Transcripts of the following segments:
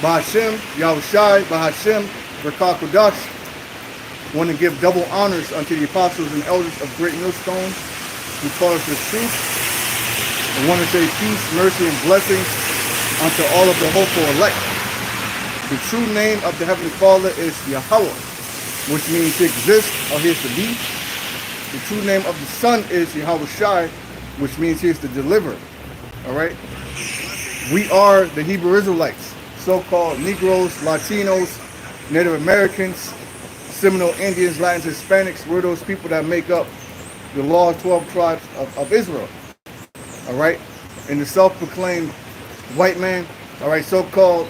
Bahashem, Yahushai, Bahashem, Berkah Kodash. Want to give double honors unto the apostles and elders of Great Millstone who taught us the truth. I want to say peace, mercy, and blessings unto all of the hopeful elect. The true name of the Heavenly Father is Yahweh, which means to exist or he is to be. The true name of the Son is Yahushai, which means he is to deliver. All right? We are the Hebrew Israelites, so-called Negroes, Latinos, Native Americans, Seminole Indians, Latins, Hispanics. We're those people that make up the lost 12 tribes of Israel. All right? And the self-proclaimed white man, all right, so-called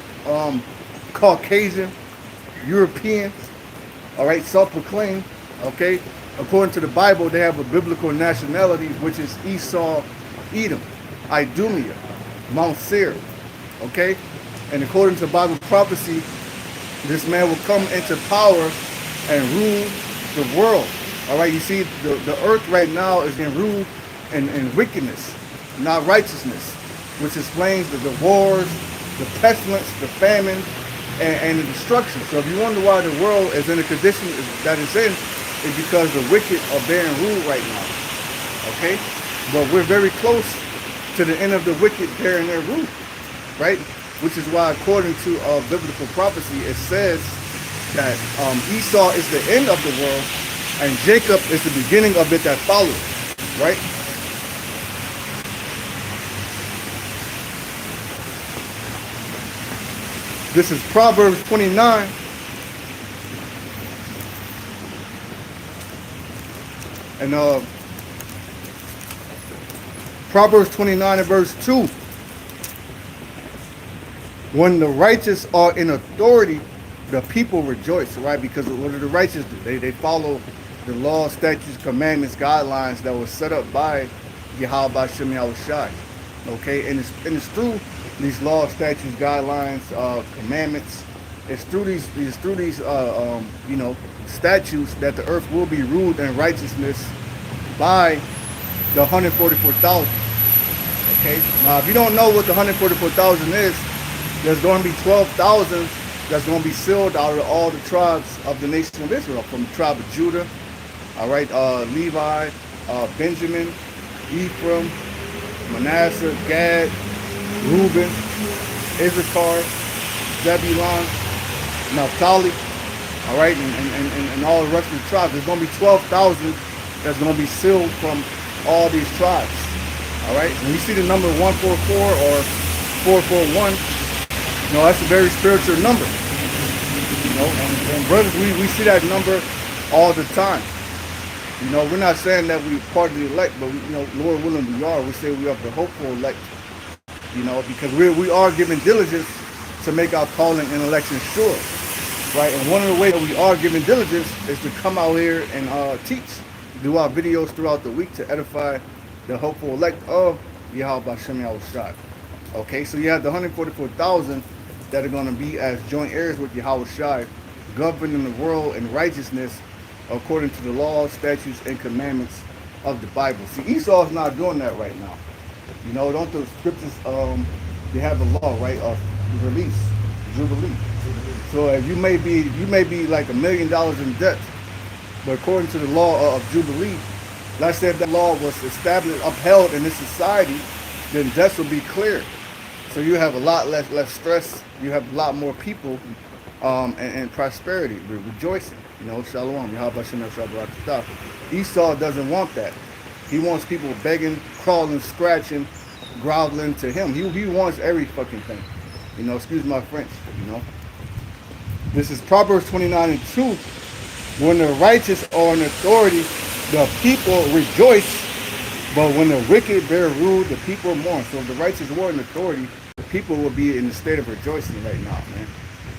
Caucasian, European, all right, self-proclaimed, okay? According to the Bible, they have a biblical nationality, which is Esau, Edom, Idumea, Mount Seir, okay? And according to Bible prophecy, this man will come into power and rule the world, all right? You see, the earth right now is being ruled in wickedness, not righteousness, which explains the wars, the pestilence, the famine, and the destruction. So if you wonder why the world is in the condition that it's in, it's because the wicked are bearing rule right now. Okay? But we're very close to the end of the wicked bearing their rule. Right? Which is why, according to biblical prophecy, it says that Esau is the end of the world and Jacob is the beginning of it that follows. Right? This is Proverbs 29. And Proverbs 29 and verse 2. When the righteous are in authority, the people rejoice, right? Because what do the righteous do? They follow the law, statutes, commandments, guidelines that were set up by Yahweh Bashem Yahushai. Okay, and it's through these laws, statutes, guidelines, commandments. It's through these statutes that the earth will be ruled in righteousness by the 144,000. Okay. Now, if you don't know what the 144,000 is, there's going to be 12,000 that's going to be sealed out of all the tribes of the nation of Israel, from the tribe of Judah. All right, Levi, Benjamin, Ephraim, Manasseh, Gad, Reuben, Issachar, Zebulon, Naphtali, all right, and all the rest of the tribes. There's going to be 12,000 that's going to be sealed from all these tribes, all right? When you see the number 144 or 441, that's a very spiritual number, and brothers, we see that number all the time. We're not saying that we're part of the elect, but Lord willing, we are. We say we are the hopeful elect, because we are giving diligence to make our calling and election sure, right? And one of the ways that we are giving diligence is to come out here and teach, do our videos throughout the week to edify the hopeful elect of Yahweh Bashem Yahushai. Okay, so you have the 144,000 that are going to be as joint heirs with Yahushai, governing the world in righteousness according to the laws, statutes, and commandments of the Bible. See, Esau is not doing that right now. Don't the scriptures, they have a law, right, of release, Jubilee. So if you may be like $1 million in debt, but according to the law of Jubilee, let's say if that law was established, upheld in this society, then debts will be cleared. So you have a lot less stress. You have a lot more people and prosperity, rejoicing. Shalom. Esau doesn't want that. He wants people begging, crawling, scratching, groveling to him. He wants every fucking thing. Excuse my French. This is Proverbs 29 and 2. When the righteous are in authority, the people rejoice. But when the wicked bear rule, the people mourn. So if the righteous were in authority, the people will be in a state of rejoicing right now, man.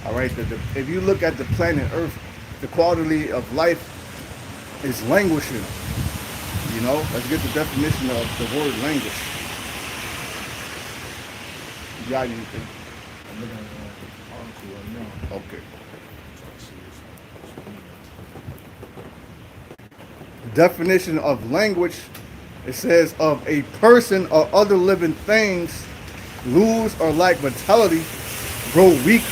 All right. If you look at the planet Earth, the quality of life is languishing. Let's get the definition of the word languish. You got anything? I'm looking at the article right now. Okay. Definition of language, it says of a person or other living things lose or lack vitality, grow weak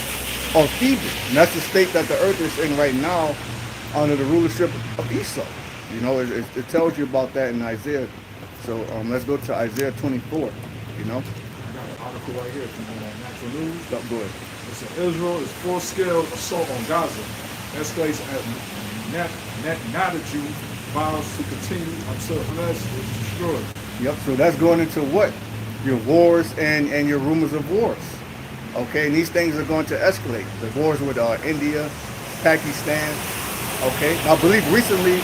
or feeble. And that's the state that the earth is in right now under the rulership of Esau. You know, it tells you about that in Isaiah. So let's go to Isaiah 24. You know, I got an article right here from Natural News. go ahead. It said Israel is full-scale assault on Gaza. Escalates as Netanyahu vows to continue until Hamas is destroyed. Yep. So that's going into what? Your wars and your rumors of wars. Okay, and these things are going to escalate. The wars with India, Pakistan. Okay, I believe recently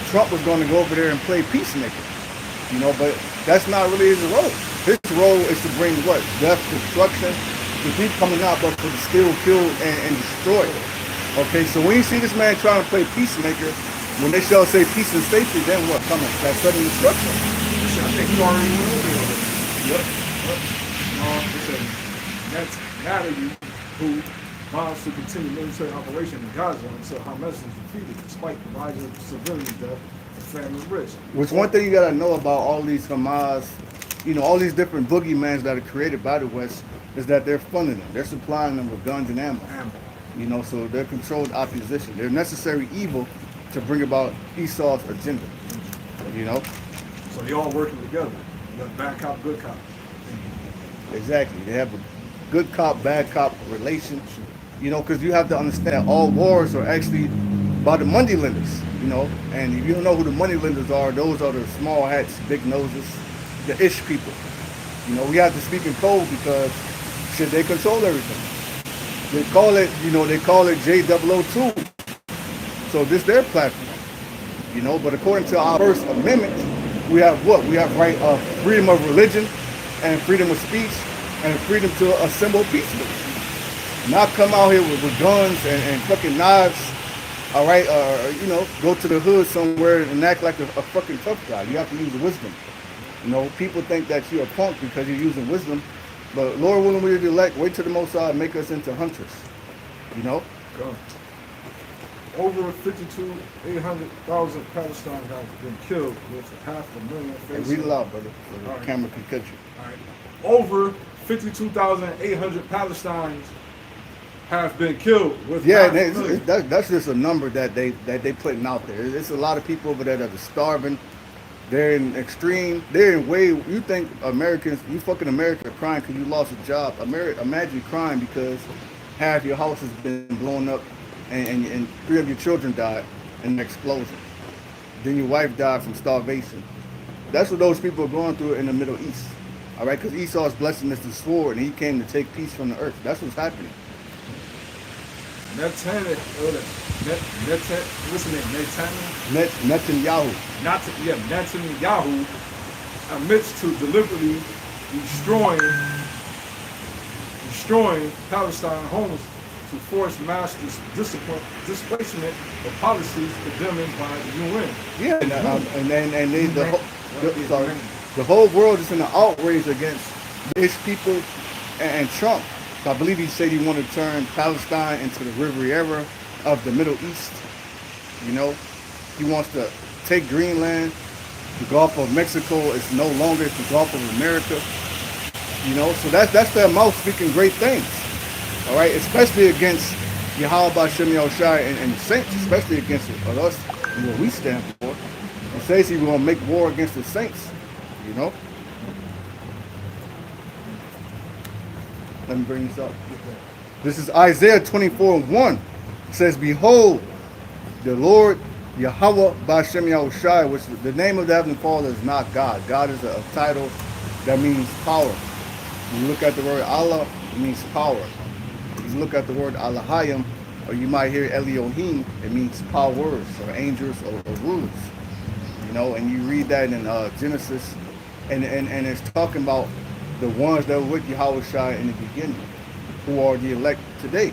Trump was going to go over there and play peacemaker. You know, but that's not really his role. His role is to bring what? Death, destruction, to keep coming out, but to steal, kill, and destroy. Okay, so when you see this man trying to play peacemaker, when they shall say peace and safety, then what coming? That sudden destruction. I think he already went over there. Yep. It said Netanyahu who vows to continue military operation in Gaza until Hamas is defeated, despite the rise of civilian death and family risk. Which one thing you gotta know about all these Hamas, you know, all these different boogeymans that are created by the West, is that they're funding them. They're supplying them with guns and ammo. You know, so they're controlled opposition. They're necessary evil to bring about Esau's agenda. You know? So they all working together. You got bad cop, good cop. Exactly. They have a good cop, bad cop relation. You know, because you have to understand all wars are actually by the money lenders. You know, and if you don't know who the money lenders are, those are the small hats, big noses, the ish people. You know, we have to speak in code because shit, they control everything. They call it, you know, they call it J002. So this their platform. You know, but according to our First Amendment, we have what? We have right of freedom of religion and freedom of speech and freedom to assemble peacefully. Not come out here with guns and fucking knives, all right, you know, go to the hood somewhere and act like a fucking tough guy. You have to use wisdom. You know, people think that you're a punk because you're using wisdom, but Lord willing, we're the elect. Wait till the Most High make us into hunters. You know? Go. Over 800,000 Palestinians have been killed, with 500,000 facing. And read it loud, brother, so the camera can catch you. All right. Over 52,800 Palestinians have been killed, with that's just a number that they putting out there. There's a lot of people over there that are starving. They're in extreme. They're in way. You think Americans? You fucking Americans are crying because you lost a job. Imagine crying because half your house has been blown up, and 3 of your children died in an explosion. Then your wife died from starvation. That's what those people are going through in the Middle East. All right, because Esau's blessing is the sword, and he came to take peace from the earth. That's what's happening. Netanyahu admits to deliberately destroying Palestine homes to force mass displacement of policies condemned by the UN. Yeah, the whole world is in an outrage against these people and Trump. I believe he said he wanted to turn Palestine into the Riviera of the Middle East. You know, he wants to take Greenland. The Gulf of Mexico is no longer the Gulf of America. You know, so that's their mouth speaking great things. All right, especially against Yahweh Bashem Yahushai and the saints, especially against us and what we stand for. He says he will make war against the saints. You know. Let me bring this up. This is Isaiah 24:1. It says, "Behold, the Lord Yahweh Bashem Yahushai," which the name of the Heavenly Father is not God. God is a title that means power. When you look at the word Allah, it means power. If you look at the word Allahayim, or you might hear Elohim, it means powers or angels or rulers. You know, and you read that in Genesis, and it's talking about the ones that were with Yahushua in the beginning, who are the elect today.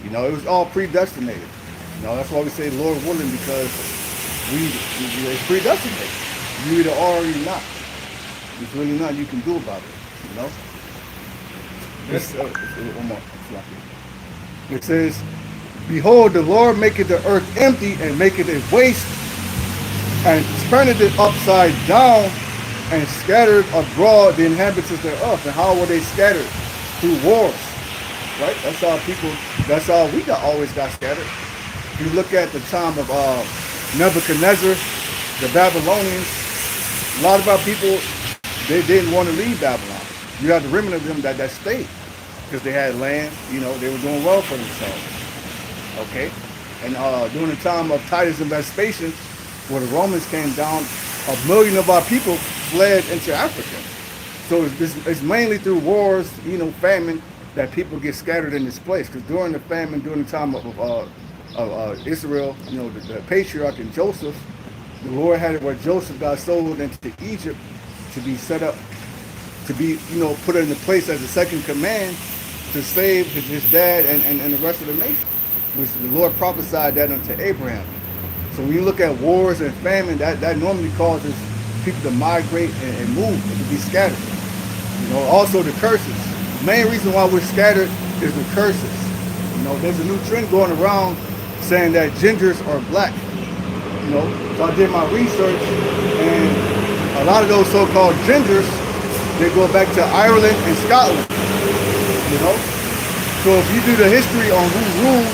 You know, it was all predestinated. You know, that's why we say Lord willing, because it's predestinated. You either are or you're not. There's really nothing you can do about it. You know. One more. It says, "Behold, the Lord maketh the earth empty and maketh it waste, and turneth it upside down, and scattered abroad the inhabitants thereof." And how were they scattered? Through wars. right? That's how we always got scattered. If you look at the time of Nebuchadnezzar, the Babylonians, a lot of our people, they didn't want to leave Babylon. You had the remnant of them that stayed because they had land, they were doing well for themselves. Okay? And during the time of Titus and Vespasian, where the Romans came down, 1 million of our people fled into Africa. So it's mainly through wars, famine, that people get scattered in this place. Because during the famine, during the time of Israel, the patriarch and Joseph, the Lord had it where Joseph got sold into Egypt to be set up, to be, put in the place as a second command to save his dad and the rest of the nation, which the Lord prophesied that unto Abraham. So when you look at wars and famine, that normally causes people to migrate and move and to be scattered. Also the curses. The main reason why we're scattered is the curses. There's a new trend going around saying that gingers are black. So I did my research, and a lot of those so-called gingers, they go back to Ireland and Scotland. So if you do the history on who ruled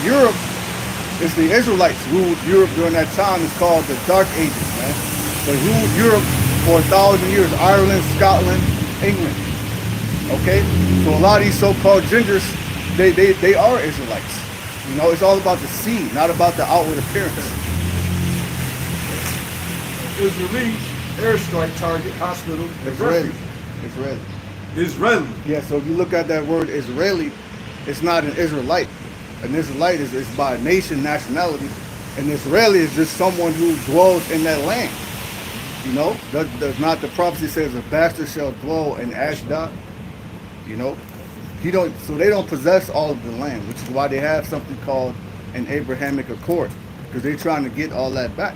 Europe, it's the Israelites ruled Europe during that time. It's called the Dark Ages, man. They ruled Europe for 1,000 years. Ireland, Scotland, England. Okay? So a lot of these so-called gingers, they are Israelites. It's all about the seed, not about the outward appearance. Israeli airstrike target hospital. Israeli. Israeli. Yeah, so if you look at that word Israeli, it's not an Israelite. An Israelite is by nation, nationality. An Israeli is just someone who dwells in that land. Does not the prophecy says a bastard shall dwell in Ashdod? So they don't possess all of the land, which is why they have something called an Abrahamic Accord, because they're trying to get all that back.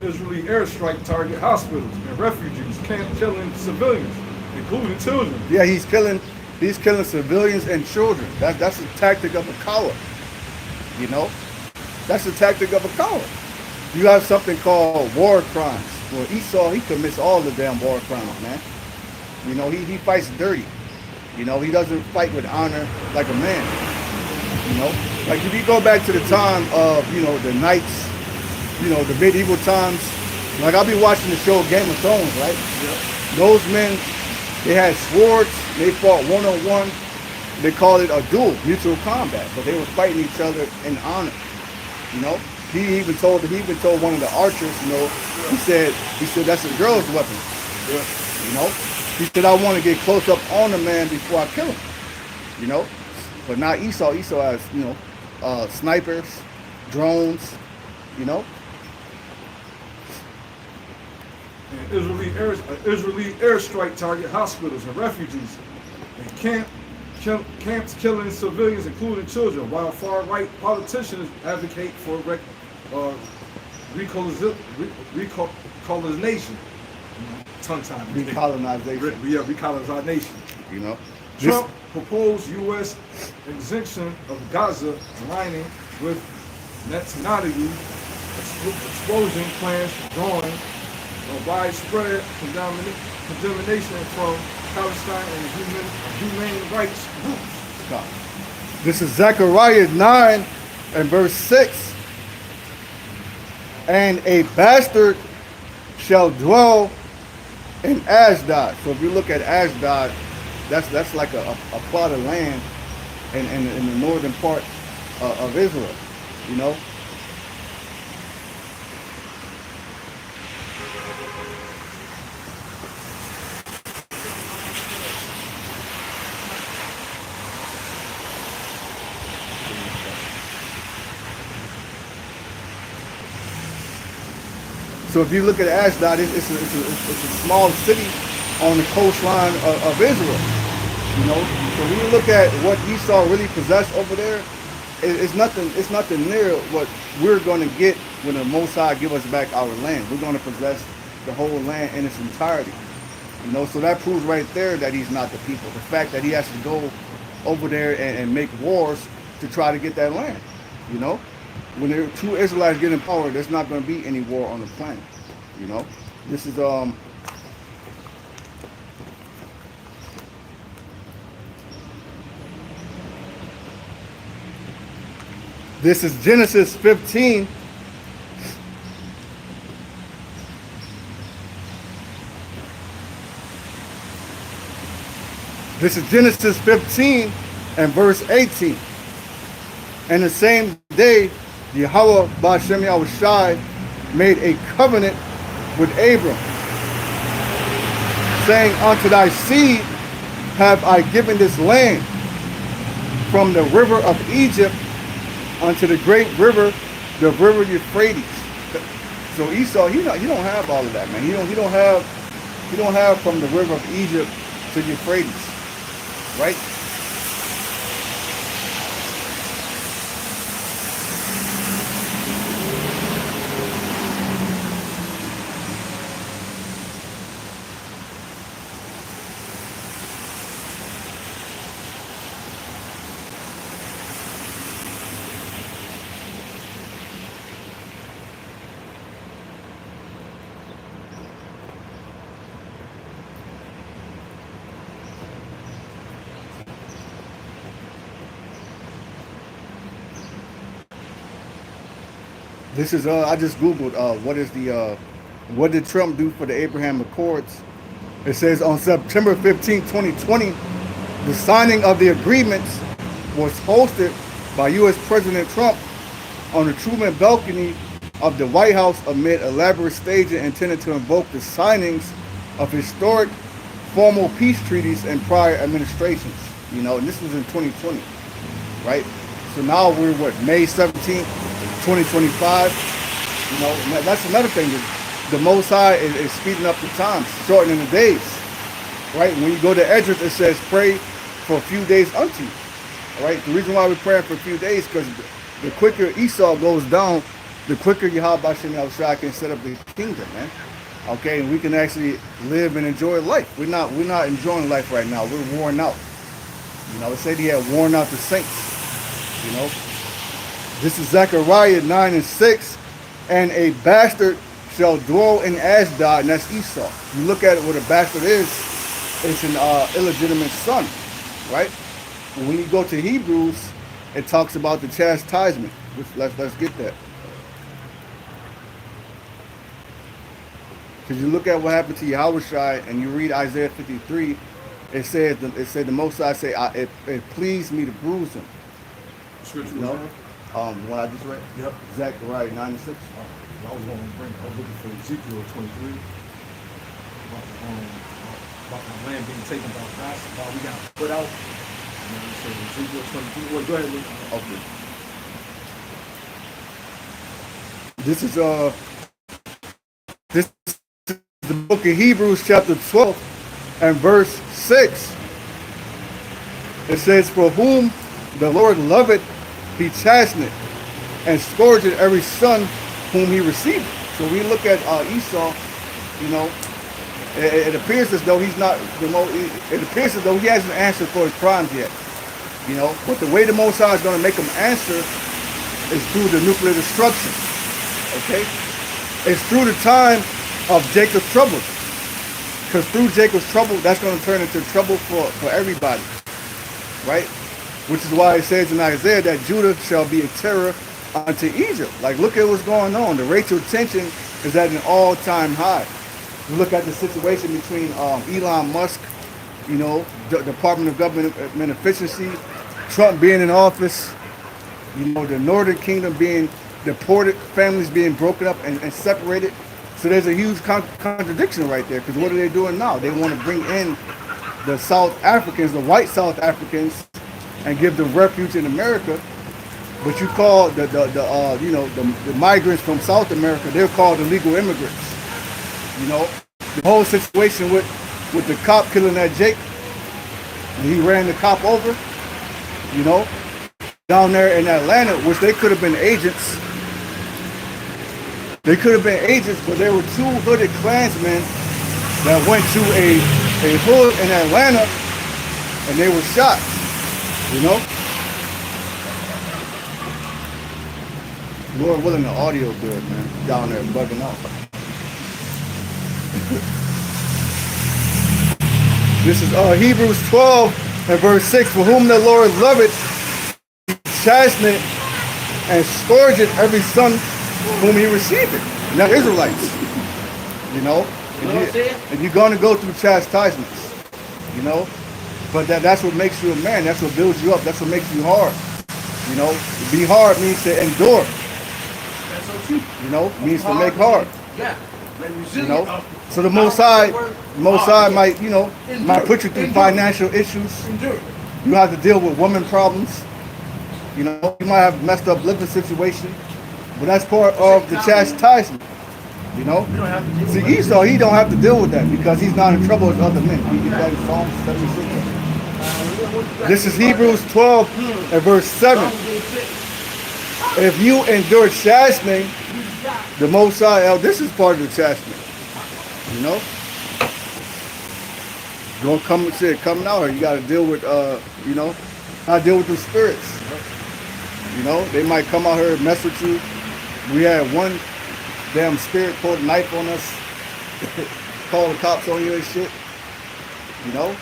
Israeli airstrike target hospitals and refugees, killing civilians, including children. Yeah, he's killing civilians and children. That's a tactic of a coward. That's a tactic of a coward. You have something called war crimes. Well, Esau, he commits all the damn war crimes, man. He fights dirty. He doesn't fight with honor like a man. Like if you go back to the time of, the knights, the medieval times, like I'll be watching the show Game of Thrones, right? Yeah. Those men, they had swords, they fought one-on-one. They called it a duel, mutual combat, but they were fighting each other in honor. He even told one of the archers, he said that's a girl's weapon. Yeah. He said, I want to get close up on the man before I kill him. But not Esau. Esau has, snipers, drones, And Israeli airstrike target hospitals and refugees and camps killing civilians, including children, while far-right politicians advocate for recolonization. Tongue-tied. Recolonization. Recolonization. Trump proposed U.S. exemption of Gaza, aligning with Netanyahu explosion plans, drawing widespread condemnation from Palestine and humane rights groups. This is Zechariah 9 and verse 6. And a bastard shall dwell in Ashdod. So if you look at Ashdod, that's like a plot of land in the northern part of Israel. So if you look at Ashdod, it's a small city on the coastline of Israel. So when you look at what Esau really possessed over there, it's nothing near what we're going to get when the Most High give us back our land. We're going to possess the whole land in its entirety. So that proves right there that he's not the people. The fact that he has to go over there and make wars to try to get that land. When there are two Israelites get in power, there's not going to be any war on the planet. This is This is Genesis 15. This is Genesis 15 and verse 18. And the same day, Yahweh Ba'Shem Yahushai made a covenant with Abram, saying, unto thy seed have I given this land, from the river of Egypt unto the great river, the river Euphrates. So Esau, he don't have all of that, man. He don't have from the river of Egypt to Euphrates, right? This is I just googled what did Trump do for the Abraham Accords? It says on September 15, 2020, the signing of the agreements was hosted by U.S. President Trump on the Truman balcony of the White House amid elaborate staging intended to invoke the signings of historic formal peace treaties in prior administrations. You know, and this was in 2020, right? So now we're what, May 17th, 2025. You know, and that's another thing. The Most High is speeding up the times, shortening the days. Right? When you go to Esdras, it says pray for a few days unto you. All right? The reason why we're praying for a few days, because the quicker Esau goes down, the quicker Yahweh Ba'Shem Yahushua can set up the kingdom, man. Okay, and we can actually live and enjoy life. We're not enjoying life right now. We're worn out. You know, it said he had worn out the saints. You know, this is Zechariah 9 and 6, and a bastard shall dwell in Ashdod, and that's Esau. You look at it, what a bastard is, it's an illegitimate son, right? When you go to Hebrews, it talks about the chastisement. Let's get that. Because you look at what happened to Yahushai, and you read Isaiah 53, it said the Most High say, it pleased me to bruise him. Scripture, you know, what I just read. Yep. Zechariah 9 and 6. I was looking for Ezekiel 23 about the land being taken by while we got put out. And then it said Ezekiel 23. Well, go ahead, Luke. Okay. This is the book of Hebrews, chapter 12 and verse 6. It says, for whom the Lord loveth, he chasteneth, and scourgeth every son whom he received. So we look at Esau, you know, it appears as though he's not it appears as though he hasn't answered for his crimes yet. You know, but the way the Most High is going to make him answer is through the nuclear destruction. Okay? It's through the time of Jacob's trouble. Because through Jacob's trouble, that's going to turn into trouble for everybody. Right? Which is why it says in Isaiah that Judah shall be a terror unto Egypt. Like, look at what's going on. The racial tension is at an all-time high. You look at the situation between Elon Musk, you know, the Department of Government Efficiency, Trump being in office, you know, the Northern Kingdom being deported, families being broken up and separated. So there's a huge contradiction right there, because what are they doing now? They want to bring in the South Africans, the white South Africans, and give them refuge in America. But you call the migrants from South America, they're called illegal immigrants. You know, the whole situation with the cop killing that Jake, and he ran the cop over, you know, down there in Atlanta, which they could have been agents. They could have been agents, but there were two hooded Klansmen that went to a hood in Atlanta, and they were shot, you know. Lord willing, the audio good, man. Down there bugging out. This is Hebrews 12 and verse 6. For whom the Lord loveth, chasteneth, and scourgeth every son whom he receiveth. Now Israelites, you know, and you're going to go through chastisements, you know, but that's what makes you a man. That's what builds you up. That's what makes you hard. You know, to be hard means to endure. That's so true. You know, means to make hard. Yeah. You know, so the Most High might, you know, might put you through financial issues. You have to deal with woman problems. You know, you might have a messed up living situation, but that's part of the chastisement. You know, see Esau, he don't have to deal with that because he's not in trouble with other men. You get that in Psalms 76. This is Hebrews 12 and verse 7. If you endure chastening, the Most High, this is part of the chastening. You know, don't come coming out here. You got to deal with, you know, how to deal with the spirits. You know, they might come out here and mess with you. We had one damn spirit pulled a knife on us, call the cops on you and shit. You know,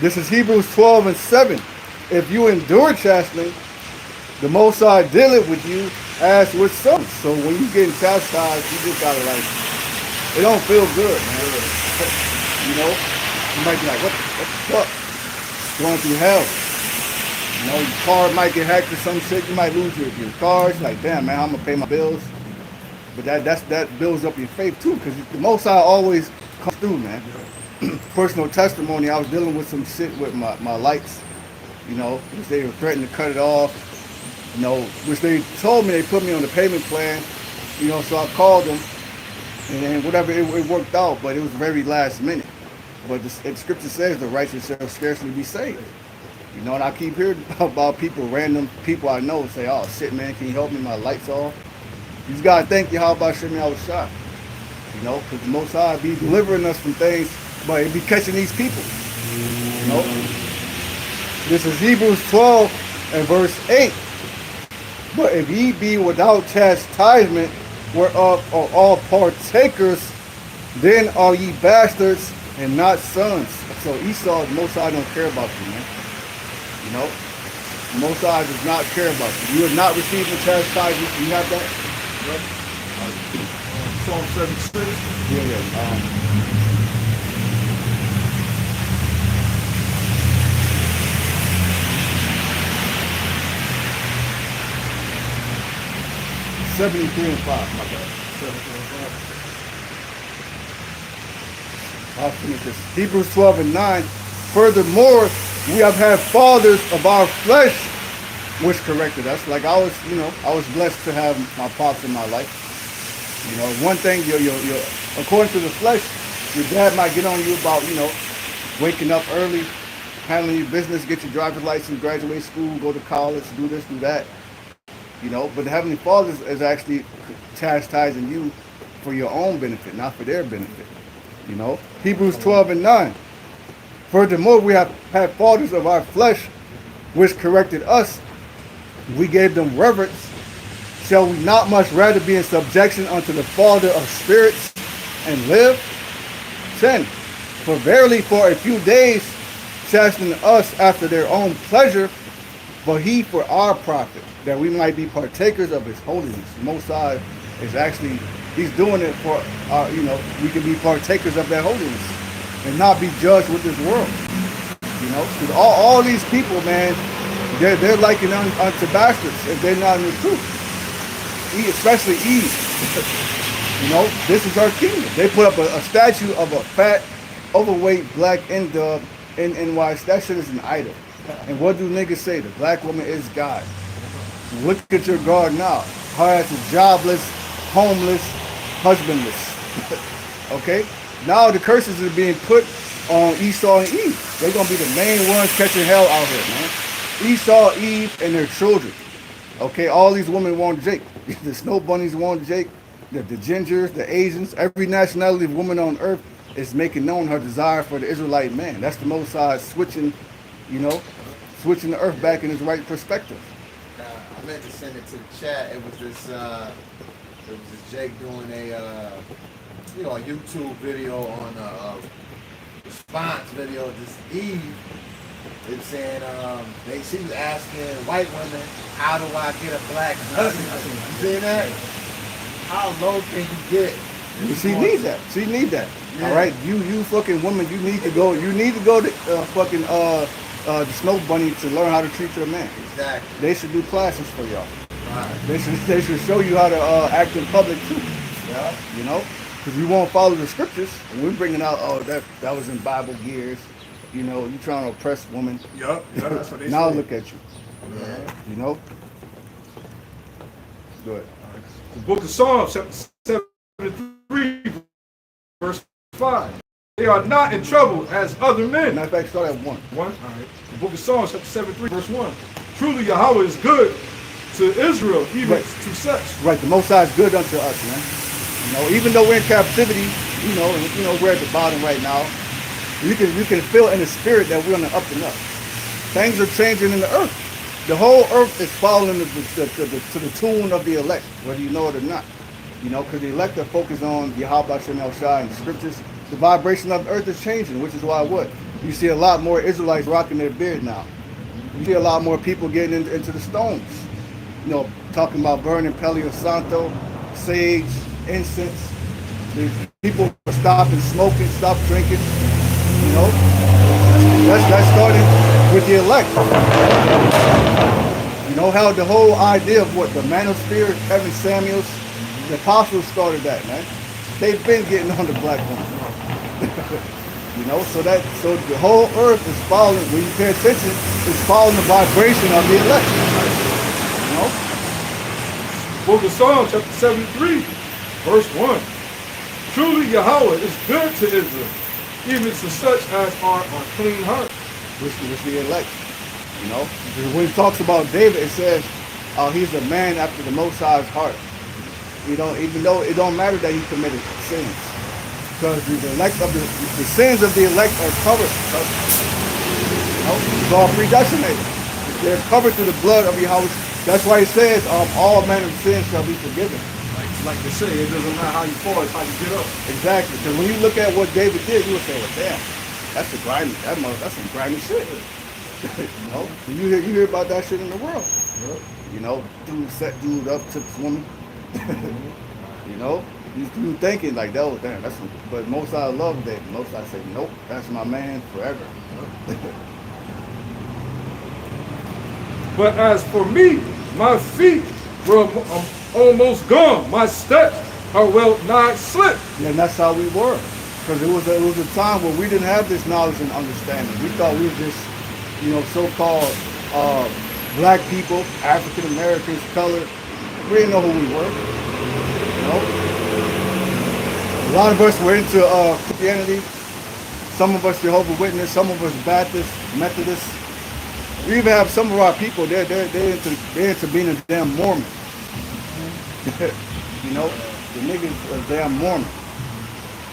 this is Hebrews 12 and 7. If you endure chastening, the Most High dealeth with you as with sons. So when you getting chastised, you just gotta like, it don't feel good, man. You know, you might be like, what the fuck? Going through hell. You know, your car might get hacked or some shit. You might lose your car. It's like, damn, man, I'm gonna pay my bills. But that builds up your faith too, because the Most High always comes through, man. Personal testimony, I was dealing with some shit with my lights, you know, which they were threatening to cut it off, you know, which they told me they put me on the payment plan, you know, so I called them, and then whatever, it worked out, but it was very last minute. But the scripture says the righteous shall scarcely be saved. You know, and I keep hearing about people, random people I know say, oh shit, man, can you help me, my light's off? You just gotta thank you, how about shit me I was shot? You know, because the Most High be delivering us from things, but it be catching these people. You know? This is Hebrews 12 and verse 8. But if ye be without chastisement, whereof are all partakers, then are ye bastards and not sons. So Esau, the Most High don't care about you, man. You know? The Most High does not care about you. You are not receiving chastisement. You have that? Psalm 76. Yeah. 73 and 5, my bad. 73 and 5. I'll finish this. Hebrews 12 and 9. Furthermore, we have had fathers of our flesh which corrected us. Like I was blessed to have my pops in my life. You know, one thing, you're according to the flesh, your dad might get on you about, you know, waking up early, handling your business, get your driver's license, graduate school, go to college, do this, do that. You know, but the Heavenly Father is actually chastising you for your own benefit, not for their benefit. You know, Hebrews 12 and 9. Furthermore, we have had fathers of our flesh which corrected us. We gave them reverence. Shall we not much rather be in subjection unto the Father of spirits and live? 10. For verily for a few days chastening us after their own pleasure, but he for our profit, that we might be partakers of his holiness. The Most High is actually, he's doing it for our, you know, we can be partakers of that holiness and not be judged with this world. You know, because all these people, man, they're likened unto bastards if they're not in the truth. Especially Eve. You know, this is our kingdom. They put up a statue of a fat, overweight black N-dub in NY. That shit is an idol. And what do niggas say? The black woman is God. Look at your God now. Her ass is jobless, homeless, husbandless. Okay? Now the curses are being put on Esau and Eve. They're going to be the main ones catching hell out here, man. Esau, Eve, and their children. Okay, all these women want Jake. The snow bunnies want Jake. The gingers, the Asians, every nationality of woman on earth is making known her desire for the Israelite man. That's the Most High switching, you know, switching the earth back in its right perspective. I meant to send it to the chat. It was this Jake doing a YouTube video on a response video of this Eve It's saying she was asking white women, how do I get a black husband? You see that? How low can you get? She need that. She need that. Yeah. All right, you fucking woman, you need to go. You need to go to fucking the Snow Bunny to learn how to treat your man. Exactly. They should do classes for y'all. Right. They should show you how to act in public too. Yeah. You know, because you won't follow the scriptures. And we're bringing out, oh, that was in Bible gears. You know, you trying to oppress women. Yup, that's what they Now say. look at you. Yeah. You know. Good. The book of Psalms, chapter 73, verse 5. They are not in trouble as other men. Matter of fact, start at 1. 1. All right. The book of Psalms, chapter 73, verse 1. Truly Yahweh is good to Israel, even Right. to such. Right, the Most High is good unto us, man. You know, even though we're in captivity, you know, we're at the bottom right now. You can feel in the spirit that we're on the up and up. Things are changing in the earth. The whole earth is following to the tune of the elect, whether you know it or not. You know, because the elect are focused on Yahweh Shem El Shai and the scriptures. The vibration of the earth is changing, which is why what? You see a lot more Israelites rocking their beard now. You see a lot more people getting into the stones. You know, talking about burning Palo Santo, sage, incense. The people are stopping smoking, stop drinking. You know, that's starting with the elect. You know how the whole idea of what the manosphere, Kevin Samuels, the apostles started that, man. They've been getting on the black woman. You know, so the whole earth is following. When you pay attention, it's following the vibration of the elect. You know. Book of Psalms, chapter 73, verse 1. Truly Yahweh is good to Israel, even to such as are on clean heart. Which the elect. You know, when he talks about David, it says he's a man after the Most High's heart. You know, even though it don't matter that he committed sins, because the sins of the elect are covered. You know, it's all predestinated. They're covered through the blood of Yahweh. That's why he says, all manner of sins shall be forgiven. Like they say, it doesn't matter how you fall, it's how you get up. Exactly. Because when you look at what David did, you would say, well, damn, that's some grimy shit. You know, you hear about that shit in the world. Yep. You know, dude set dude up, took this woman. You know, you thinking like that was damn. That's some, but most I love David. Most I say, nope, that's my man forever. But as for me, my feet were almost gone. My steps are well nigh slipped. And that's how we were, because it was a time where we didn't have this knowledge and understanding. We thought we were just, you know, so-called black people, African Americans, colored. We didn't know who we were. You know, a lot of us were into Christianity. Some of us Jehovah's Witness. Some of us Baptist, Methodist. We even have some of our people. They're into being a damn Mormon. You know, the nigga's a damn Mormon.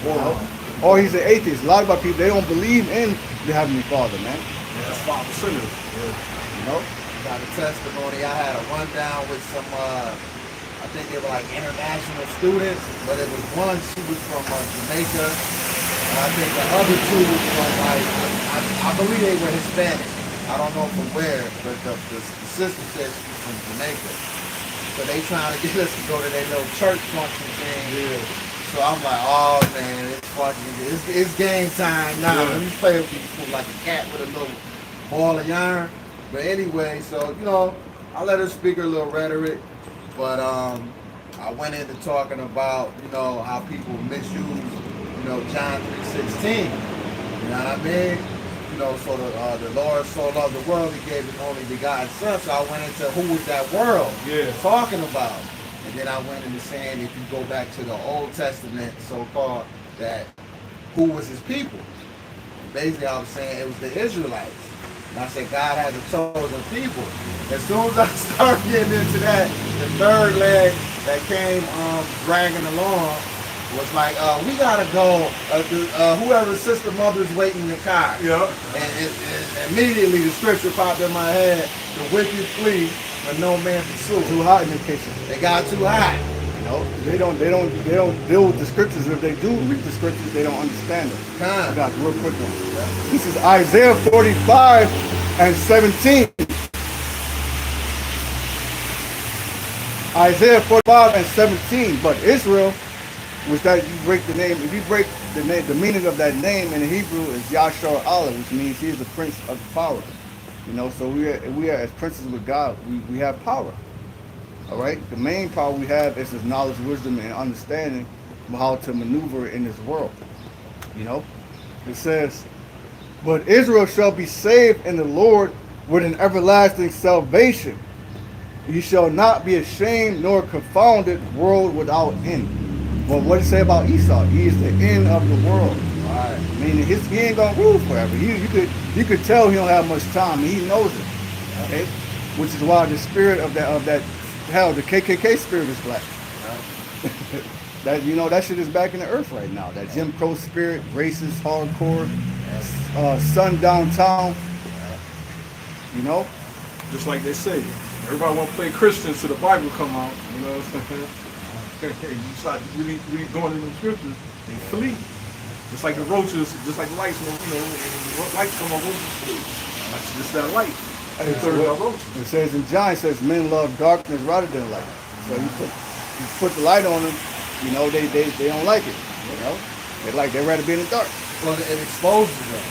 You know? Or he's an atheist. A lot of our people, they don't believe in the Heavenly Father, man. Yeah, that's 5%. You know? Got a testimony. I had a rundown with some, I think they were like international students, but it was one, she was from Jamaica, and I think the other two was from like, I believe they were Hispanic. I don't know from where, but the sister said she was from Jamaica. So they trying to get us to go to their little church function thing. Yeah. So I'm like, oh man, it's game time now. Let me play with these like a cat with a little ball of yarn. But anyway, so you know, I let her speak her little rhetoric, but I went into talking about, you know, how people misuse, you know, John 3:16. You know what I mean? You know, so the Lord so loved the world, He gave His only begotten Son. So I went into who was that world talking about, and then I went into saying if you go back to the Old Testament, so-called, that who was His people. And basically, I was saying it was the Israelites. And I said, God has a chosen people. As soon as I started getting into that, the third leg that came dragging along was like, we gotta go. Whoever's sister mother's waiting in the car. Yeah. And immediately the scripture popped in my head: the wicked flee, but no man pursue. Too hot in the kitchen. They got too hot. You know, they don't deal with the scriptures. If they do read the scriptures, they don't understand them. I got a real quick one. This is Isaiah 45, and 17. Isaiah 45 and 17. But Israel, which that you break the name, if you break the name, the meaning of that name in Hebrew is Yahshua Allah, which means he is the prince of power. You know, so we are as princes with God, we have power. All right. The main power we have is his knowledge, wisdom, and understanding of how to maneuver in this world. You know, it says, but Israel shall be saved in the Lord with an everlasting salvation. You shall not be ashamed nor confounded, world without end. Well, what does it say about Esau? He is the end of the world. Right. Meaning he ain't gonna rule forever. You could tell he don't have much time, and he knows it. Okay, which is why the spirit of that hell, the KKK spirit is black. Right. That that shit is back in the earth right now. That Jim Crow spirit, racist, hardcore, sundown town. You know, Just like they say, everybody want to play Christians till the Bible come out. You know what I'm saying? You start really going in the scriptures, they flee. Just like the roaches, just like the lights, what lights come on roaches flee. That's just that light. It says in John, it says men love darkness rather than light. So you put the light on them, they don't like it. They'd rather be in the dark. Well, it exposes them.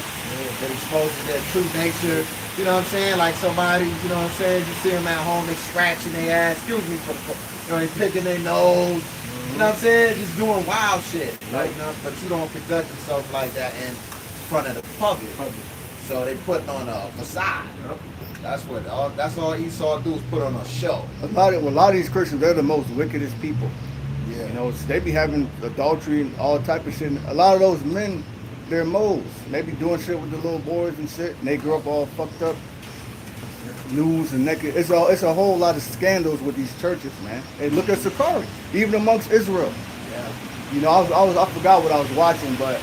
It exposes their true nature. You know what I'm saying? Like somebody, you know what I'm saying? You see them at home, they scratching their ass. Excuse me, they picking their nose. You know what I'm saying? Just doing wild shit. Right? But you don't conduct yourself like that in front of the public. So they putting on a facade. Yep. That's all Esau do is put on a show. A lot of these Christians, they're the most wickedest people. Yeah. They be having adultery and all type of shit. A lot of those men, they're moles. They be doing shit with the little boys and shit, and they grow up all fucked up, news and naked. It's a whole lot of scandals with these churches, man. Hey, look at Sakari, even amongst Israel. Yeah. I forgot what I was watching, but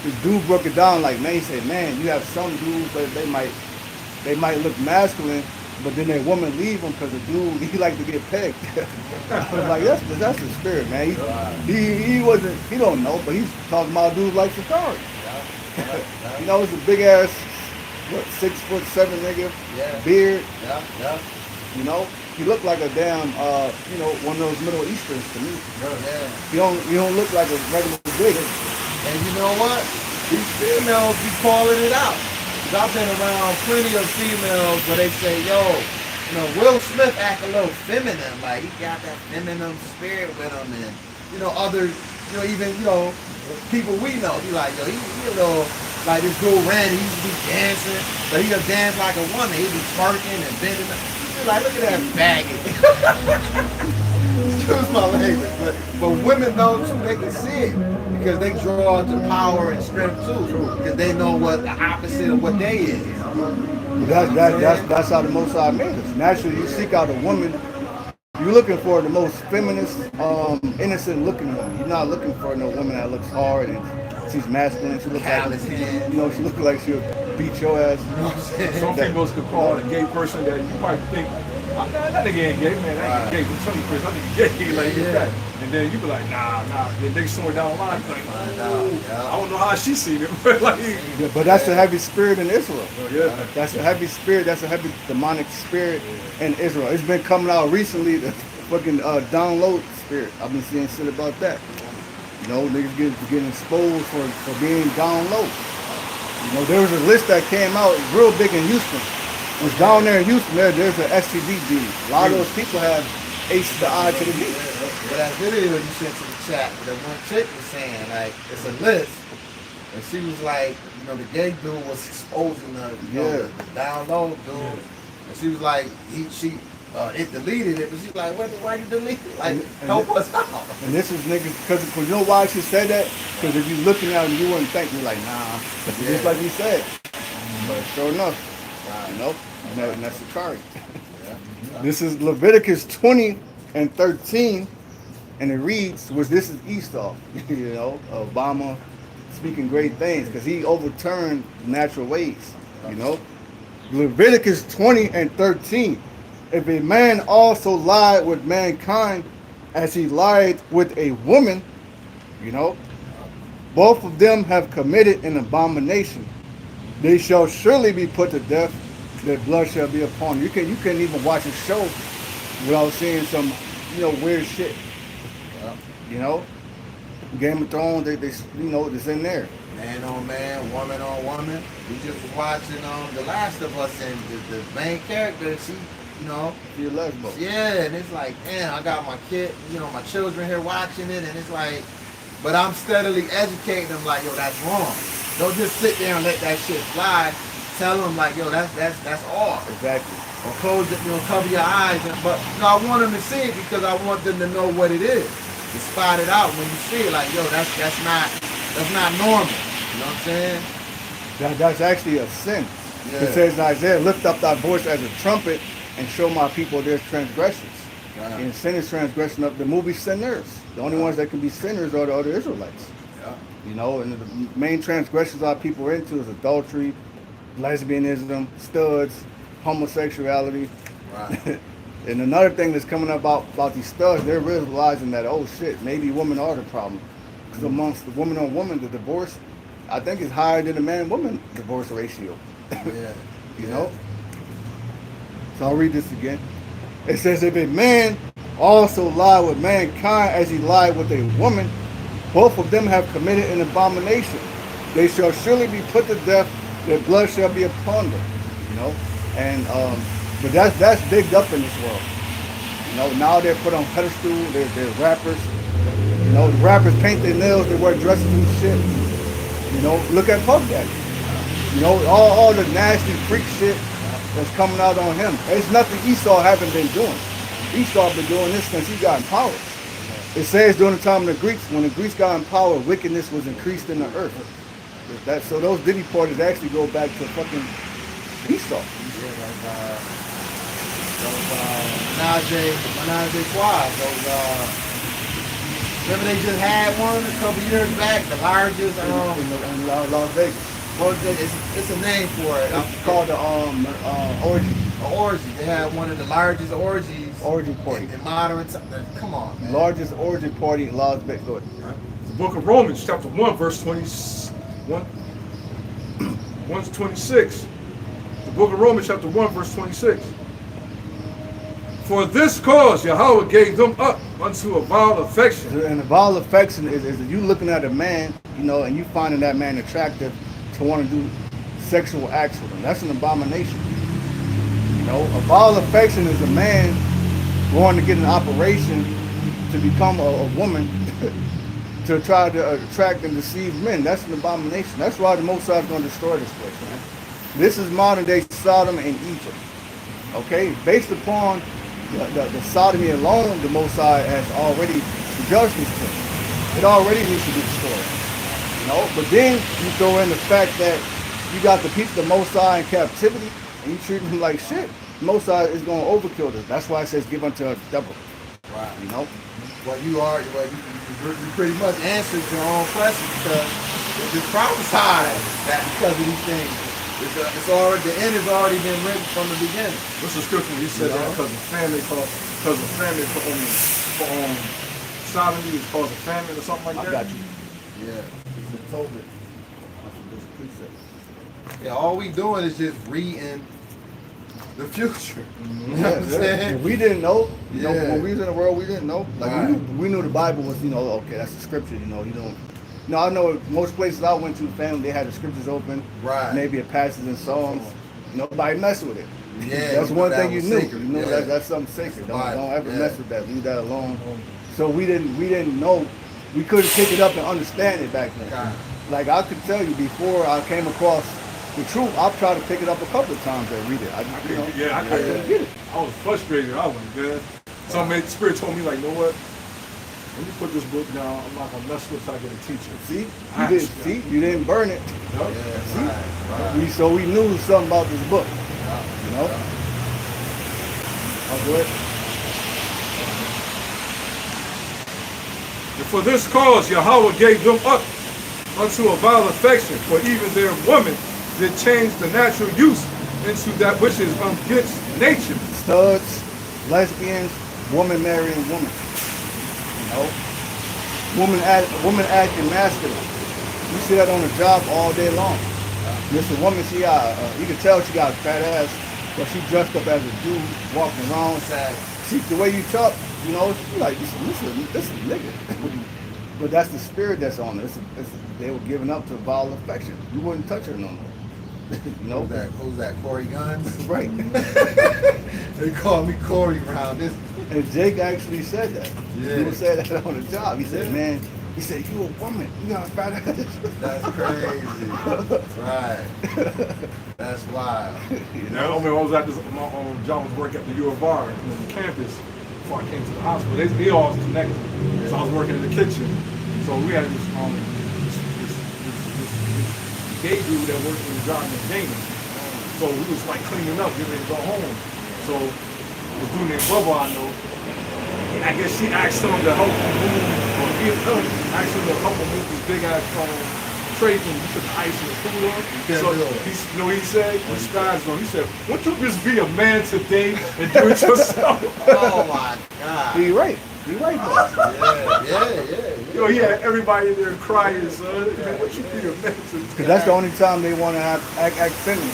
this dude broke it down like, man, he said, man, you have some dudes, but they might look masculine, but then their woman leave him because the dude, he like to get pegged. I was like, that's the spirit, man. He don't know, but he's talking about dudes like Sakari. It's a big ass, 6'7" nigga, beard. Yeah. He looked like a damn, one of those Middle Easterns to me. Yeah. He don't look like a regular dude. And you know what? These females be calling it out. Cause I've been around plenty of females where they say, Will Smith act a little feminine, like he got that feminine spirit with him, and other, even people we know, be like, he a little like this dude Randy, he used to be dancing, but he'll dance like a woman, he be twerking and bending up. You're like, look at that faggot. Excuse my language, but women know too, they can see it because they draw to power and strength too, because they know what the opposite of what they is. That's how the Most High made us. Naturally, you seek out a woman. You're looking for the most feminist, innocent looking woman. You're not looking for no woman that looks hard and she's masculine. She looks like, she looks like she'll beat your ass. Some people could call a gay person that you probably think, that nigga ain't gay, man. That ain't gay. But 20%, I think gay like that. And then you be like, nah. Then they somewhere down the line, like, I don't know how she seen it, but but that's a heavy spirit in Israel. That's a heavy spirit. That's a heavy demonic spirit in Israel. It's been coming out recently. The fucking download spirit. I've been seeing shit about that. Niggas getting exposed for being down low. There was a list that came out real big in Houston. It was down there in Houston. There's an STD gene. A lot of those people have H to the I to the D. Well, that video you sent to the chat, the one chick was saying, like, it's a list. And she was like, the gay dude was exposing the down low dude. And she was like, it deleted it, but she's like, why you delete it? Like, help us out. And this is niggas, because you know why she said that? Because if you're looking at them, you wouldn't think, you're like, nah. Just like we said. But sure enough, and that's the card. This is Leviticus 20 and 13, and it reads, this is Esau, Obama speaking great things, because he overturned natural ways, Leviticus 20 and 13. If a man also lied with mankind as he lied with a woman, both of them have committed an abomination. They shall surely be put to death, that blood shall be upon you. You couldn't even watch a show without seeing some, weird shit. Yeah. You know, Game of Thrones, they it's in there. Man on man, woman on woman. We just was watching The Last of Us, and the main character, she, Be a lesbo. yeah, and it's like, damn, I got my kid, my children here watching it, and it's like, but I'm steadily educating them like, yo, that's wrong. Don't just sit there and let that shit fly. Tell them like, yo, that's off. Exactly. Or close it, cover your eyes. But I want them to see it because I want them to know what it is. To spot it out when you see it, like, yo, that's not normal. You know what I'm saying? That's actually a sin. Yeah. It says in Isaiah, lift up thy voice as a trumpet and show my people their transgressions. Right. And sin is transgression of the movie Sinners. The only ones that can be sinners are the other Israelites. Yeah. And the main transgressions our people are into is adultery, lesbianism, studs, homosexuality. Right. And another thing that's coming up about these studs, they're realizing that, oh shit, maybe women are the problem. Because amongst the woman on woman, the divorce, I think is higher than the man-woman divorce ratio. Yeah. You know? So I'll read this again. It says, if a man also lie with mankind as he lied with a woman, both of them have committed an abomination. They shall surely be put to death, their blood shall be upon them. And but that's digged up in this world. Now they're put on pedestal, they're rappers. The rappers paint their nails, they wear dresses and shit. Look at Puff Daddy. All the nasty freak shit that's coming out on him. There's nothing Esau haven't been doing. Esau been doing this since he got in power. It says during the time of the Greeks, when the Greeks got in power, wickedness was increased in the earth. So those Diddy parties actually go back to fucking Esau. Yeah, like those Menage a Trois. Remember they just had one a couple years back, the largest in Las Vegas. Well, it's a name for it. It's called the orgy. An orgy. They had one of the largest orgies. Orgy party. In modern time. Come on, man. Largest orgy party in Las Vegas. Go ahead. Right. The book of Romans, chapter 1, verse 21, 1 to 26. The book of Romans, chapter 1, verse 26. For this cause Yahweh gave them up unto a vile affection. And the vile affection is you looking at a man, and you finding that man attractive to want to do sexual acts with him. That's an abomination. A vile affection is a man going to get an operation to become a woman to try to attract and deceive men. That's an abomination. That's why the Most High is going to destroy this place, man. This is modern day Sodom and Egypt. Okay? Based upon the sodomy alone, the Most High has already judged this place. It already needs to be destroyed. But then you throw in the fact that you got the people, the Most High in captivity, and you treat them like shit. The Most High is going to overkill this. That's why it says give unto the devil. Right. Well, you pretty much answered your own question because it's prophesied that because of these things. It's already, the end has already been written from the beginning. what's the scripture? He said that because of famine, for sodomy is caused a famine or something like that. I got you. Yeah. It's been told it. That's a precept. Yeah, all we doing is just reading the future. You know what I'm Yeah. saying? We didn't know. Yeah. When we was in the world, we didn't know. Like Right. we knew the Bible was, okay, that's the scripture. You don't. I know most places I went to, family, they had the scriptures open. Right. Maybe a passage in Psalms. Nobody mess with it. Yeah, That's one that thing you was knew. sacred. That, that's something sacred. Don't ever Yeah. mess with that. Leave that alone. So we didn't know. We couldn't pick it up and understand it back then. Okay. Like I could tell you before I came across the truth, I've tried to pick it up a couple of times and read it. I couldn't get it. I was frustrated. I was man. The Spirit told me, like, you know what? Let me put this book down. I'm not gonna mess with it till I get a teacher. See, you didn't burn it. Yup. Yeah, right. So we knew something about this book. I'll do it. And for this cause Yahweh gave them up unto a vile affection, for even their women did change the natural use into that which is against nature. Studs, lesbians, woman marrying woman. Woman acting masculine. You see that on the job all day long. This woman, you can tell she got a fat ass, but she dressed up as a dude, walking around. Sad. See, the way you talk, you know, you like, this is nigga. But that's the spirit that's on her. They were giving up to vile affection. You wouldn't touch her no more. You know? Who's that? Corey Guns? Right. They call me Corey around this. And Jake actually said that. Yeah. He said that on the job. He said, man, he said, you a woman. You got a fat ass. That's crazy. Right. That's wild. You know, I remember I was at this, my John was working at the U of R on the campus before I came to the hospital. They all was connected. So I was working in the kitchen. So we had this gay dude that worked in the job named Damon. So we was like cleaning up, getting ready to go home. So this dude named Bubba I know, and I guess she asked him to help him move, or he asked him to help him move this big ass tray thing. He put the ice in the cooler. So you know what he said? He spazzed on. He said, "Won't you just be a man today and do it yourself?" Oh my God. He right. He right though. Yeah. Yo, he had everybody in there crying, son. Man, what you be a man today? Because that's the only time they want to act feminine. You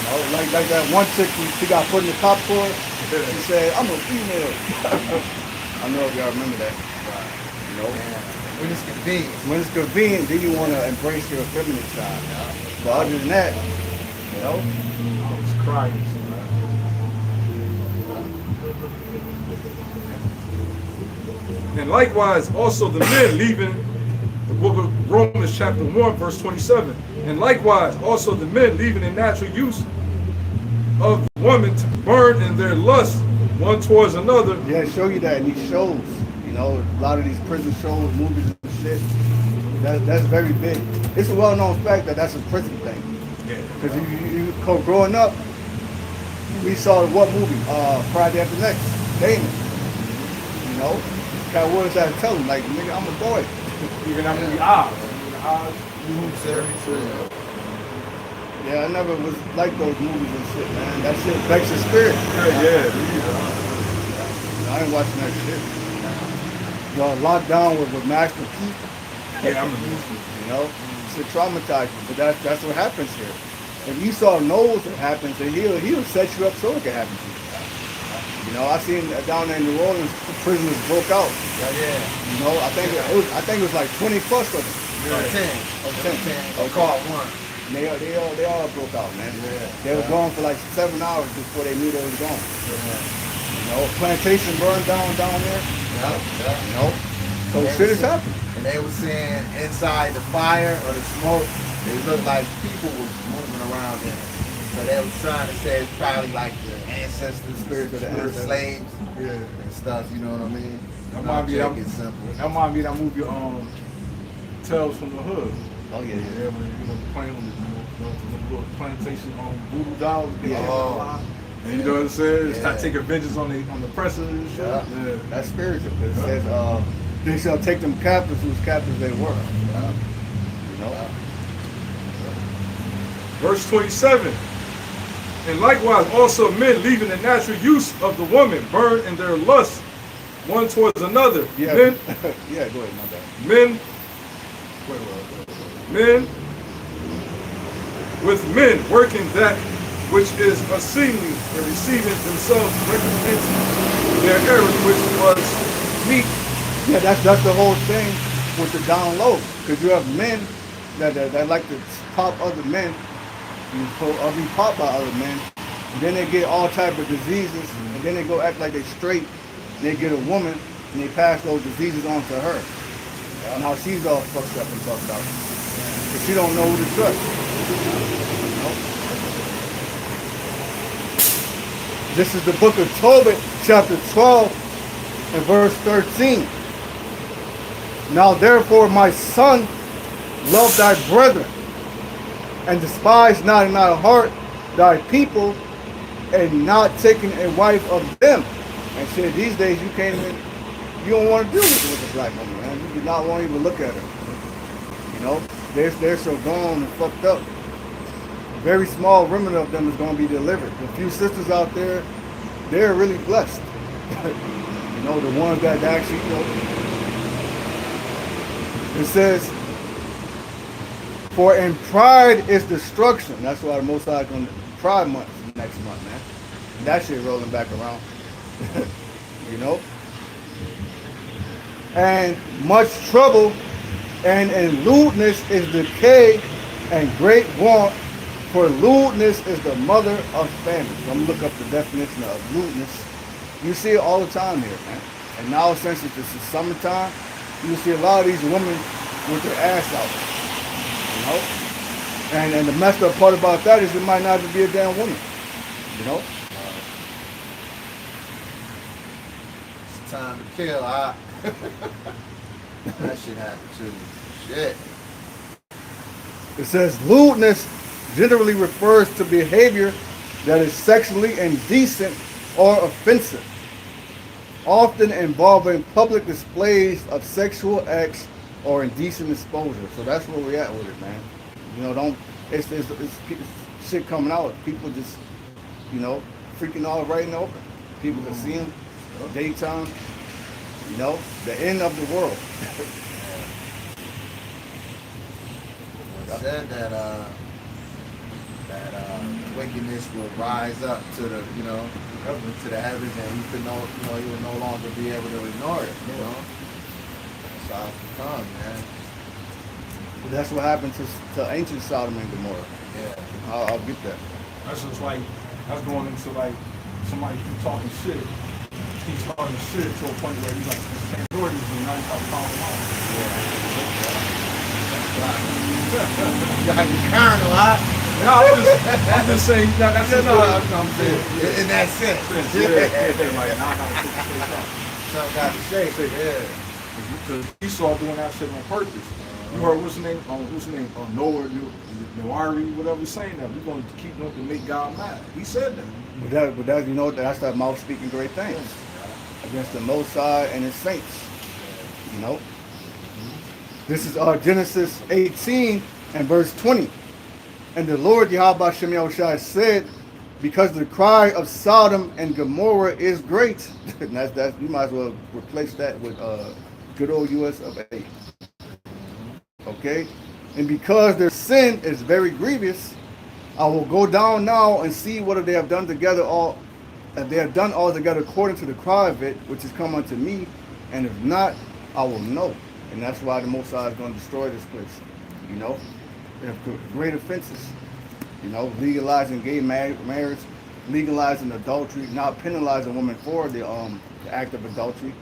know, like that one chick, she got put in the top floor. She said, I'm a female. I know if y'all remember that. You know? When it's convenient. When it's convenient, then you want to embrace your feminine side. But other than that, you know? I was crying, son. And likewise, also the men leaving the book of Romans chapter 1, verse 27. And likewise, also the men leaving the natural use of the woman to burn in their lust one towards another. Yeah, show you that in these shows. You know, a lot of these prison shows, movies and shit. That's very big. It's a well-known fact that that's a prison thing. Because you growing up, we saw what movie? Friday After Next. Damon. You know? Cat Woods had to tell him, like, nigga, I'm a boy. Even that movie Oz. Yeah, I never was like those movies and shit, man. That shit breaks your spirit. Yeah. I ain't watching that shit. The lockdown with Master Keith. Yeah, I'm You know, shit traumatized you, but that's what happens here. If Esau knows what happens, then he'll set you up so it can happen to you. You know, I seen down there in New Orleans, prisoners broke out. Yeah. You know, I think it was like 20 plus of them. 10. Okay. Caught one. They all broke out, man. Yeah. They were gone for like 7 hours before they knew they was gone. Yeah. You know, plantation burned down there. Yeah. You know, so shit is happening. And they were saying inside the fire or the smoke, it looked like people was moving around in it. So they was trying to say it's probably like the ancestors, Spirits of the spirit ancestors. Yeah. slaves and stuff, you know what I mean? That might be Check it simple. That might be that movie Tales from the Hood. Oh yeah. Yeah, when you know playing on the little plantation voodoo dolls. Oh. And you know what I'm saying? It's Yeah. not taking vengeance on the oppressors and shit. Yeah. Yeah. That's spiritual. It says they shall take them captives whose captives they were. You know? Verse 27. And likewise also men leaving the natural use of the woman burn in their lust one towards another. Yeah. Men, Yeah, go ahead, my bad. men with men working that which is unseemly and receiving themselves recompense their errors which was meet. Yeah, that's the whole thing with the down low. Because you have men that like to pop other men, or be popped by other men. And then they get all type of diseases, and then they go act like they straight. And they get a woman, and they pass those diseases on to her. Now she's all fucked up and fucked up. But she don't know who to trust. You know? This is the book of Tobit, chapter 12, and verse 13. Now therefore, my son, love thy brethren, and despise not in thy heart thy people, and not taking a wife of them. And shit, these days you can't even, you don't want to deal with a black woman, man. You do not want to even look at her. You know, they're so gone and fucked up. A very small remnant of them is going to be delivered. The few sisters out there, they're really blessed. You know, the ones that actually, you know, it says, for in pride is destruction. That's why the Most High is going to, Pride Month, next month, man. And that shit rolling back around. You know? And much trouble and lewdness is decay and great want, for lewdness is the mother of famine. So I'm gonna look up the definition of lewdness. You see it all the time here, man. And now since it's the summertime, you see a lot of these women with their ass out. You know? And the messed up part about that is it might not even be a damn woman. You know? It's time to kill, huh? That shit happened too. Shit. It says lewdness generally refers to behavior that is sexually indecent or offensive, often involving public displays of sexual acts or indecent exposure. So that's where we're at with it, man. You know, it's shit coming out. People just, you know, freaking all right in the open. People can see them daytime. You know, the end of the world. It said that wickedness will rise up to the, you know, to the heavens, and you could you will no longer be able to ignore it. You know, that's how it's come, man. That's what happened to ancient Sodom and Gomorrah. Yeah, I'll get that. That's just like, that's going into like somebody keep talking shit. He's talking shit to a point where he's like, can't do it, and now you start calling him out. you carnal, huh? No, I'm just saying, that's just I'm saying. In that sense. Yeah, like, nah, I gotta put the face up. Something got to shake, yeah. Because Esau doing that shit on purpose. You heard what's his name? Noah, Noari, whatever he's saying that. We're going to keep them to make God mad. He said that. But that, you know, that's that mouth speaking great things against the Most High and His saints. You know, this is Genesis 18 and verse 20. And the Lord Yahweh Shem Yahushua said, because the cry of Sodom and Gomorrah is great. And that's you might as well replace that with good old US of A. Okay? And because their sin is very grievous, I will go down now and see whether they have done together if they have done all together according to the cry of it, which is come unto me, and if not, I will know. And that's why the Most High is going to destroy this place. You know? They have great offenses. You know, legalizing gay marriage, legalizing adultery, not penalizing women for the act of adultery,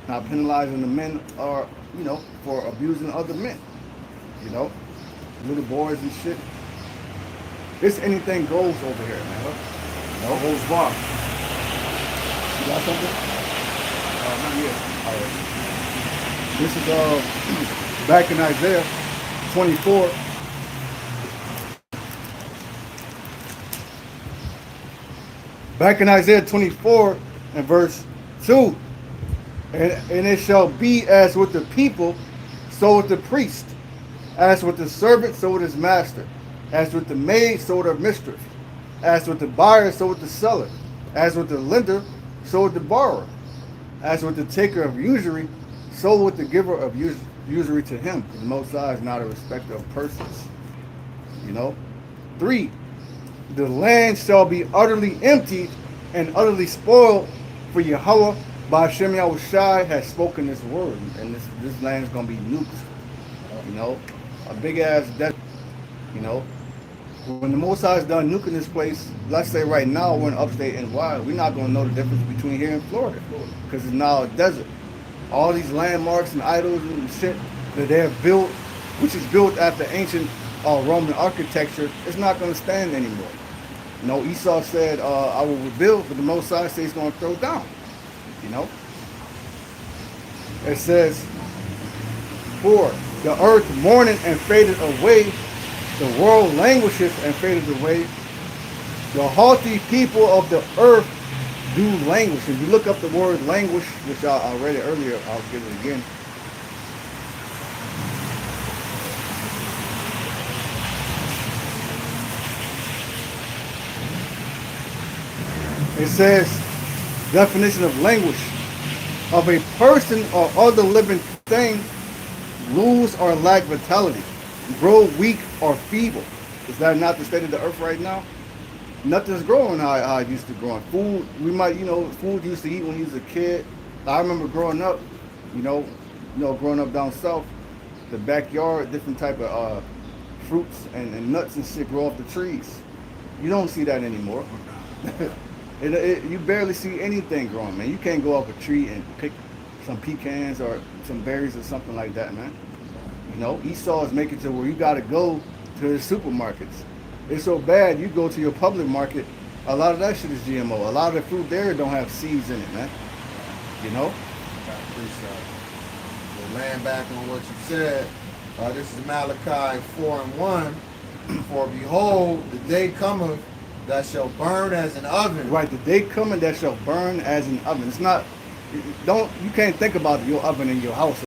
not penalizing the men or, you know, for abusing other men. You know, little boys and shit. It's anything goes over here, man. No holds barred. You got something? Not yet. All right. This is back in Isaiah 24. Back in Isaiah 24 and verse 2. And it shall be as with the people, so with the priest. As with the servant, so with his master. As with the maid, so with her mistress. As with the buyer, so with the seller. As with the lender, so with the borrower. As with the taker of usury, so with the giver of usury to him. The Most High is not a respecter of persons. You know? 3. The land shall be utterly emptied and utterly spoiled, for Yahweh by Shem Yahushai has spoken this word. And this land is going to be nuked. You know? A big ass desert. You know? When the Most High is done nuking this place, let's say right now we're in upstate NY, we're not going to know the difference between here and Florida, because it's now a desert. All these landmarks and idols and shit that they have built, which is built after ancient Roman architecture, it's not going to stand anymore. You know, Esau said, I will rebuild, but the Most High says he's going to throw down. You know? It says, 4. The earth mourned and faded away. The world languisheth and faded away. The haughty people of the earth do languish. If you look up the word languish, which I read it earlier, I'll give it again. It says, definition of languish, of a person or other living thing, lose or lack vitality, grow weak or feeble. Is that not the state of the earth right now? nothing's growing how it used to grow. Food, we might, food you used to eat when you was a kid. I remember growing up, growing up down south, the backyard, different type of fruits and nuts and shit grow off the trees. You don't see that anymore. You barely see anything growing, man. You can't go up a tree and pick some pecans or some berries or something like that, man. Esau is making it to where you got to go to the supermarkets. It's so bad, you go to your public market, a lot of that shit is GMO. A lot of the fruit there don't have seeds in it, man. I appreciate it. So laying back on what you said, this is Malachi 4:1. For behold, the day cometh that shall burn as an oven. Right, the day coming that shall burn as an oven. It's not, you can't think about your oven in your house